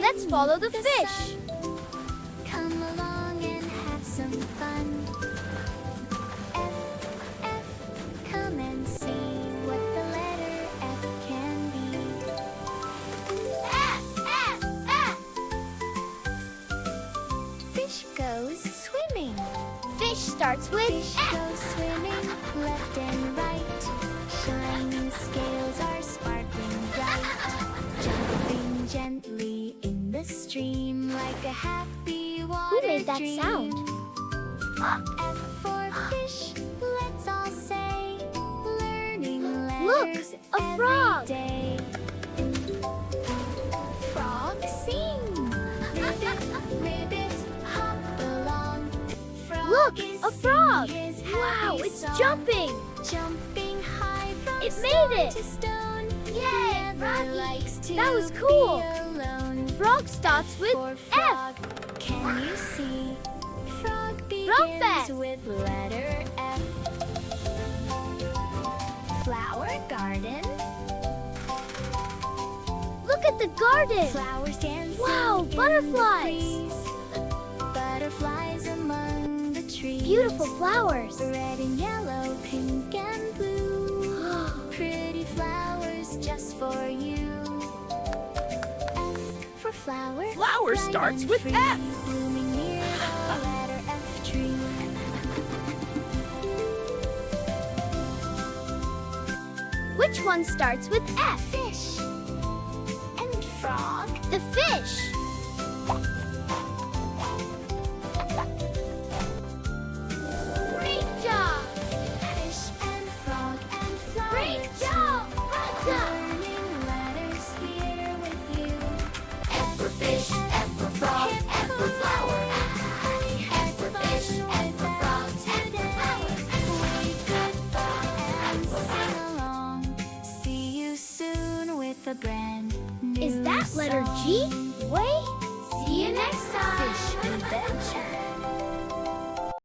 Let's follow the fish. Come along and have some fun. F, come and see what the letter F can be. F. Fish goes swimming. Fish starts with Fish F. goes swimming left and right. Shining scales are sparkling bright. Jumping gently in the stream like a happy water Who made that dream. sound? F for fish, let's all say. Learning Look, letters a frog. every day. Frog sing. Ribbit, ribbit, hop along. Frog Look, is a frog. singing his Wow, happy it's song. jumping. Jumping high from It made stone it. to stone. Yay, Never Froggy. likes to That was cool. be alone. Frog starts with For F. frog, can you see? Frog begins fast. with letter F. Flower garden. Look at the garden. Flowers dancing Wow, in the butterflies. breeze. Butterflies among the trees. Beautiful flowers. Red and yellow, pink and blue. Pretty flowers just for you. F for flower. Flower bright starts and with free, F. Blooming near the letter F tree. Which one starts with F? Fish and frog. The fish. Great job. Fish and frog and flowers. Great job. Learning letters here with you. F for fish, F for frog, F for flower. F for fish, F for frog, F for flower. We goodbye and sing along. See you soon with a brand new Is that letter song. G? Wait. See you next time. Fish adventure.